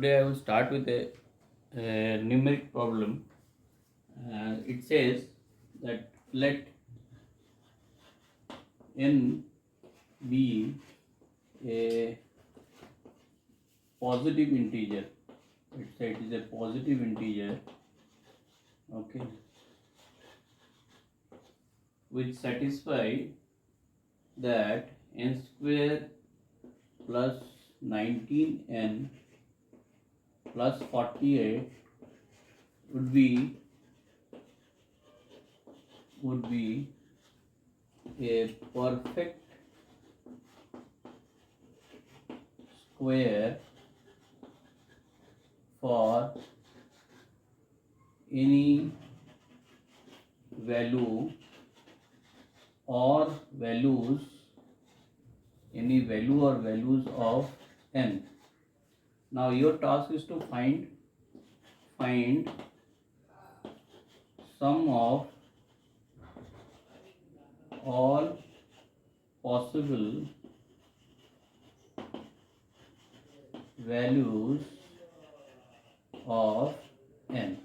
today I will start with a numeric problem. It says that let n be a positive integer. Let's say it is a positive integer, okay, which satisfy that n square plus 19n plus 48 would be a perfect square for any value or values of n. Now your task is to find sum of all possible values of n.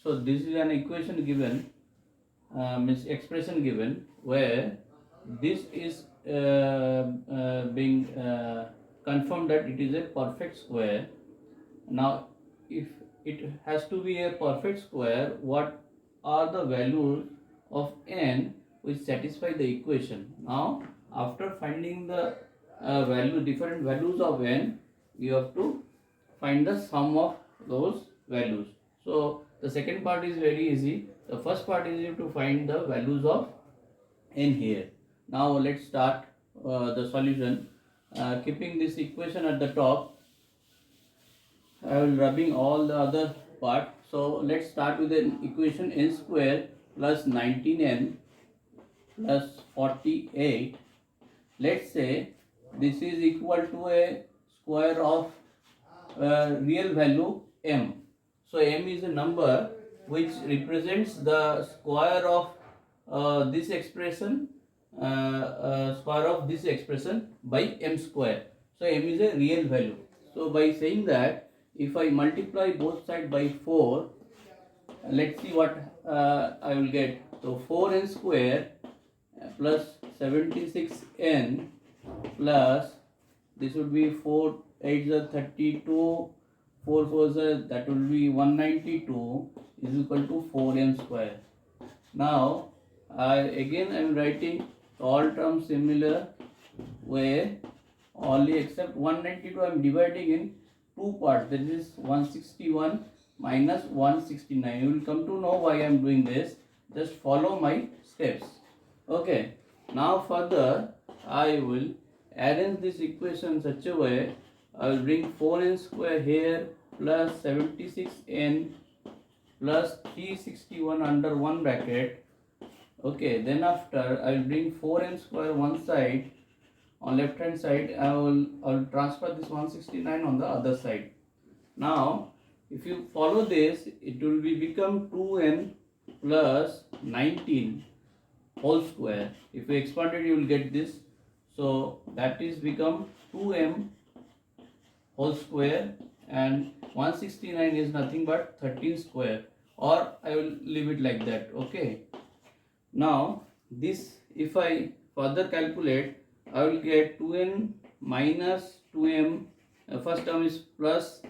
So this is an equation given, means expression given, where this is being confirmed that it is a perfect square. Now if it has to be a perfect square, what are the values of n which satisfy the equation? Now after finding the different values of n, you have to find the sum of those values. So the second part is very easy. The first part is you to find the values of n here. Now let's start the solution. Keeping this equation at the top, I will rubbing all the other part. So let's start with an equation n square plus 19n plus 48. Let's say this is equal to a square of real value m. So m is a number which represents the square of this expression, square of this expression by m square. So m is a real value. So by saying that, if I multiply both sides by 4, let's see what I will get. So 4n square plus 76n plus, this would be 4 8 is 32, 4 4 is that will be 192 is equal to 4n square. Now I am writing all terms similar way, only except 192 I am dividing in two parts, that is 161 minus 169. You will come to know why I am doing this. Just follow my steps. Okay. Now further I will arrange this equation in such a way. I will bring 4n square here plus 76n plus 361 under one bracket. Okay, then after I will bring 4n square one side, on left hand side I will transfer this 169 on the other side. Now if you follow this, it will become 2n plus 19 whole square. If you expand it, you will get this. So that is become 2m whole square, and 169 is nothing but 13 square, or I will leave it like that. Okay. Now this, if I further calculate, I will get 2n minus 2m. First term is plus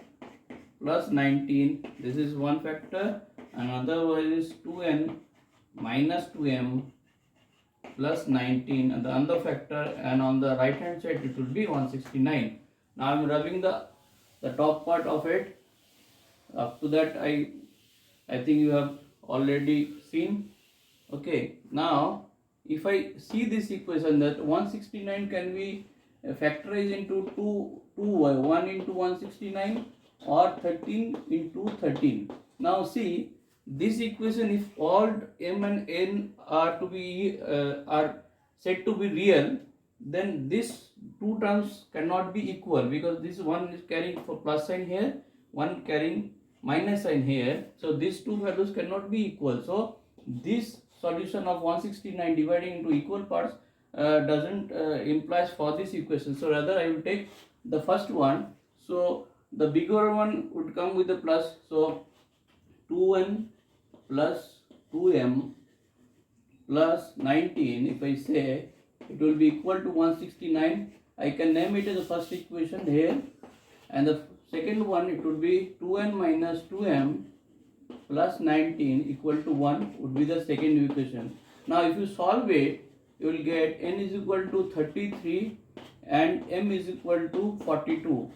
19. This is one factor. Another one is 2n minus 2m plus 19, and the other factor, and on the right hand side it will be 169. Now I am rubbing the top part of it. Up to that I think you have already seen. Okay. Now if I see this equation, that 169 can be factorized into 1 into 169 or 13 into 13. Now see this equation, if all m and n are to be are said to be real, then this two terms cannot be equal, because this one is carrying for plus sign here, one carrying minus sign here. So these two values cannot be equal. So this solution of 169 dividing into equal parts doesn't implies for this equation. So rather I will take the first one. So the bigger one would come with the plus. So 2n plus 2m plus 19, if I say, it will be equal to 169. I can name it as the first equation here, and the second one, it would be 2n minus 2m plus 19 equal to 1 would be the second equation. Now if you solve it, you will get n is equal to 33 and m is equal to 42.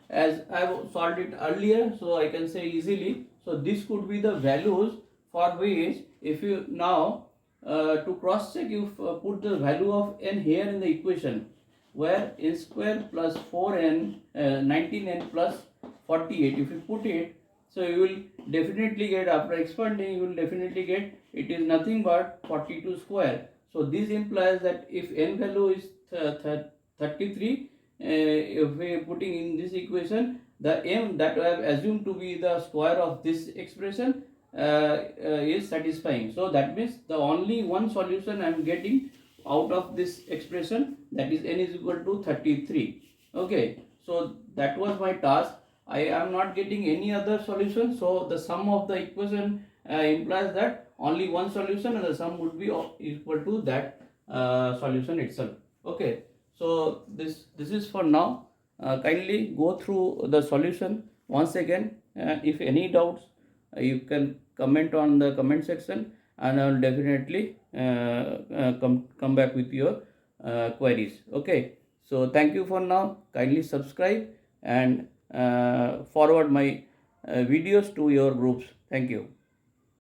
As I have solved it earlier, so I can say easily. So this could be the values for which, if you now to cross check, you put the value of n here in the equation, where n square plus 4n 19n plus 48, if you put it, so you will definitely get, after expanding, you will definitely get it is nothing but 42 square. So this implies that if n value is 33, if we are putting in this equation, the m that I have assumed to be the square of this expression is satisfying. So that means the only one solution I am getting out of this expression, that is n is equal to 33. Okay, so that was my task. I am not getting any other solution, so the sum of the equation implies that only one solution, and the sum would be equal to that solution itself. Okay, so this is for now. Kindly go through the solution once again. If any doubts, you can comment on the comment section, and I will definitely come back with your queries. Okay, so thank you for now. Kindly subscribe and forward my videos to your groups. Thank you.